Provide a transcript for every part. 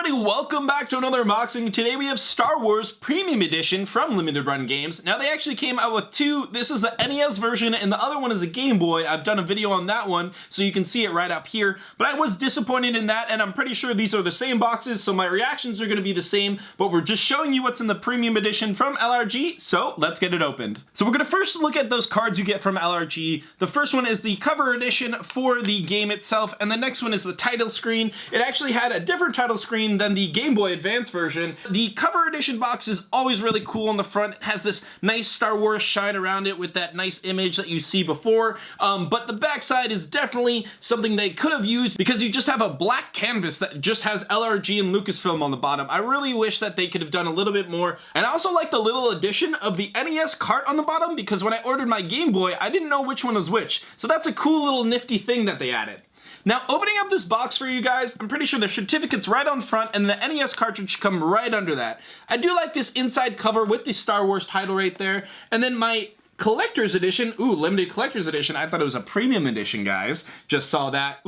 everybody, welcome back to another unboxing. Today we have Star Wars Premium Edition from Limited Run Games. Now they actually came out with two. This is the NES version and the other one is a Game Boy. I've done a video on that one so you can see it right up here. But I was disappointed in that and I'm pretty sure these are the same boxes, so my reactions are going to be the same, but we're just showing you what's in the Premium Edition from LRG, so let's get it opened. So we're going to first look at those cards you get from LRG. The first one is the cover edition for the game itself, and the next one is the title screen. It actually had a different title screen than the Game Boy Advance version. The cover edition box is always really cool on the front. It has this nice Star Wars shine around it with that nice image that you see before, but the backside is definitely something they could have used because you just have a black canvas that just has LRG and Lucasfilm on the bottom. I really wish that they could have done a little bit more, and I also like the little addition of the NES cart on the bottom because when I ordered my Game Boy, I didn't know which one was which, so that's a cool little nifty thing that they added. Now, opening up this box for you guys, I'm pretty sure the certificate's right on front and the NES cartridge should come right under that. I do like this inside cover with the Star Wars title right there, and then my collector's edition, limited collector's edition. I thought it was a premium edition, guys. Just saw that.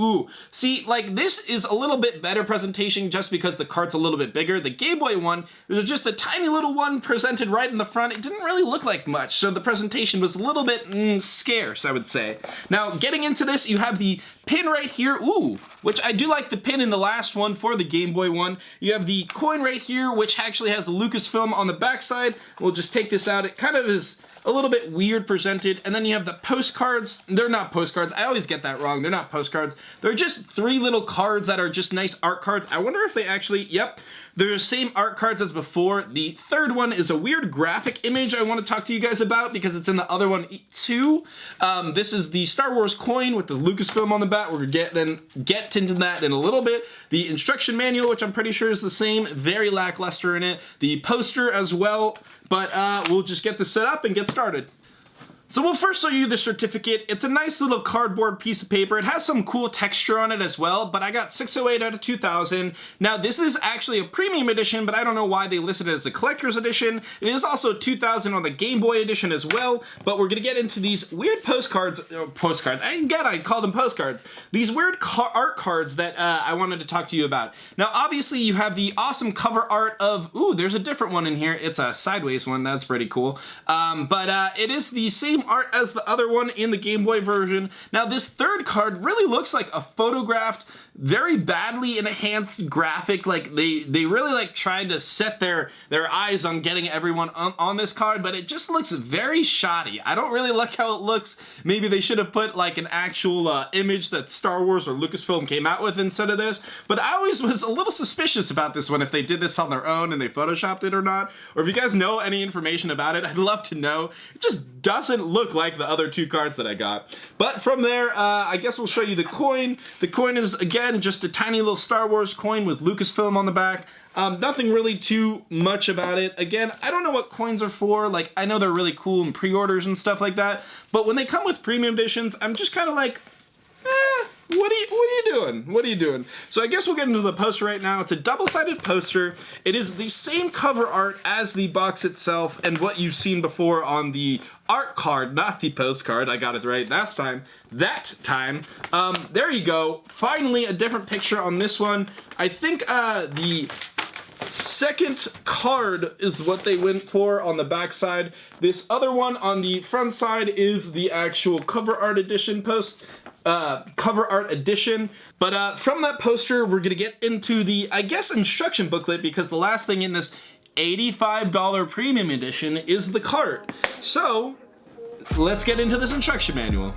See, like, this is a little bit better presentation just because the cart's a little bit bigger. The Game Boy one, there's just a tiny little one presented right in the front. It didn't really look like much, so the presentation was a little bit scarce, I would say. Now, getting into this, you have the pin right here, which I do like the pin in the last one for the Game Boy one. You have the coin right here, which actually has the Lucasfilm on the backside. We'll just take this out. It kind of is a little bit weird presented, and then you have the postcards. They're not postcards. I always get that wrong. They're not postcards. They're just three little cards that are just nice art cards. I wonder if they actually, yep, they're the same art cards as before. The third one is a weird graphic image I want to talk to you guys about because it's in the other one too. This is the Star Wars coin with the Lucasfilm on the back. We're gonna get into that in a little bit. The instruction manual, which I'm pretty sure is the same, very lackluster in it. The poster as well, but we'll just get this set up and get started. So we'll first show you the certificate. It's a nice little cardboard piece of paper. It has some cool texture on it as well, but I got 608 out of 2000. Now this is actually a premium edition, but I don't know why they listed it as a collector's edition. It is also 2000 on the Game Boy edition as well, but we're gonna get into these weird postcards. I called them postcards. These weird art cards that I wanted to talk to you about. Now obviously you have the awesome cover art of, there's a different one in here. It's a sideways one, that's pretty cool. But it is the same art as the other one in the Game Boy version. Now this third card really looks like a photographed, very badly enhanced graphic. Like they really like tried to set their eyes on getting everyone on this card, but it just looks very shoddy. I don't really like how it looks. Maybe they should have put like an actual image that Star Wars or Lucasfilm came out with instead of this, but I always was a little suspicious about this one, if they did this on their own and they photoshopped it or not, or if you guys know any information about it, I'd love to know. It just doesn't look like the other two cards that I got. But from there, I guess we'll show you the coin. The coin is, again, just a tiny little Star Wars coin with Lucasfilm on the back. Nothing really too much about it. Again, I don't know what coins are for. Like, I know they're really cool in pre-orders and stuff like that, but when they come with premium editions, I'm just kind of like, what are you doing? What are you doing? So I guess we'll get into the poster right now. It's a double-sided poster. It is the same cover art as the box itself and what you've seen before on the art card, not the postcard. I got it right that time. There you go. Finally, a different picture on this one. I think the second card is what they went for on the back side. This other one on the front side is the actual cover art edition cover art edition. But from that poster, we're gonna get into the, I guess, instruction booklet, because the last thing in this $85 premium edition is the cart. So let's get into this instruction manual.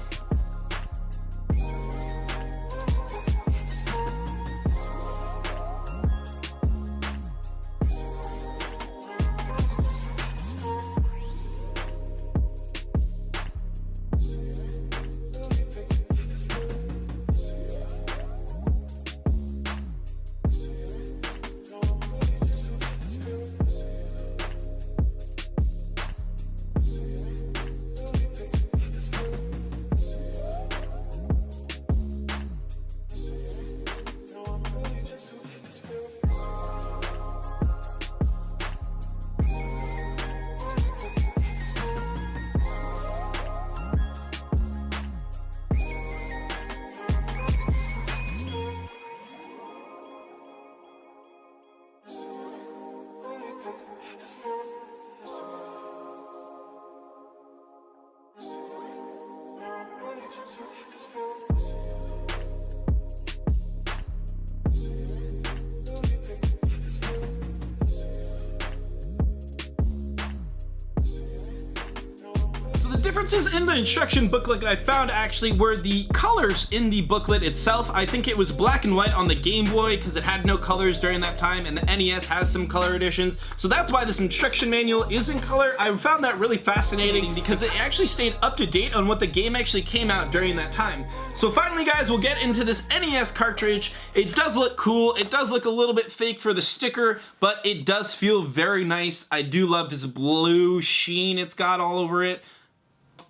The differences in the instruction booklet I found actually were the colors in the booklet itself. I think it was black and white on the Game Boy because it had no colors during that time, and the NES has some color editions. So that's why this instruction manual is in color. I found that really fascinating because it actually stayed up to date on what the game actually came out during that time. So finally, guys, we'll get into this NES cartridge. It does look cool. It does look a little bit fake for the sticker, but it does feel very nice. I do love this blue sheen it's got all over it.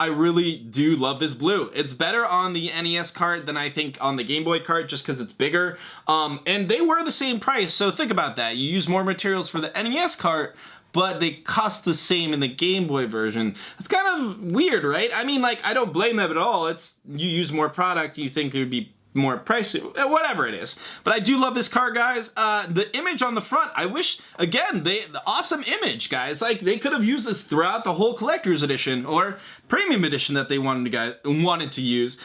I really do love this blue. It's better on the NES cart than I think on the Game Boy cart just because it's bigger. And they were the same price, so think about that. You use more materials for the NES cart, but they cost the same in the Game Boy version. It's kind of weird, right? I mean, like, I don't blame them at all. It's, you use more product, you think it would be more pricey, whatever it is. But I do love this card, guys. The image on the front, I wish, again, the awesome image, guys. Like, they could have used this throughout the whole collector's edition or premium edition that they wanted to use.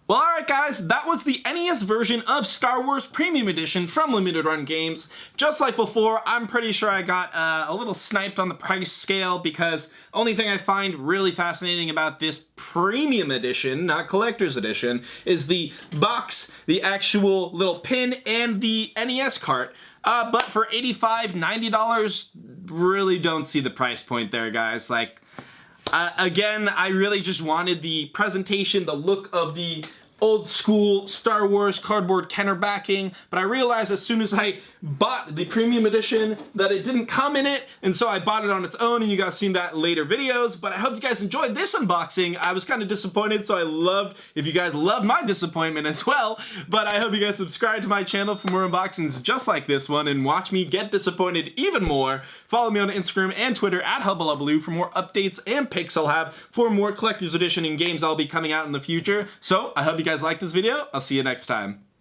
Well, alright guys, that was the NES version of Star Wars Premium Edition from Limited Run Games. Just like before, I'm pretty sure I got a little sniped on the price scale because only thing I find really fascinating about this Premium Edition, not Collector's Edition, is the box, the actual little pin, and the NES cart. But for $85, $90, really don't see the price point there, guys. Like, again, I really just wanted the presentation, the look of the old school Star Wars cardboard Kenner backing, but I realized as soon as I bought the premium edition that it didn't come in it, and so I bought it on its own, and you guys seen that in later videos. But I hope you guys enjoyed this unboxing. I was kind of disappointed, so I loved if you guys loved my disappointment as well. But I hope you guys subscribe to my channel for more unboxings just like this one and watch me get disappointed even more. Follow me on Instagram and Twitter at HubbaLubbaloo for more updates and pics I'll have for more collector's edition and games I'll be coming out in the future. So I hope you guys like this video. I'll see you next time.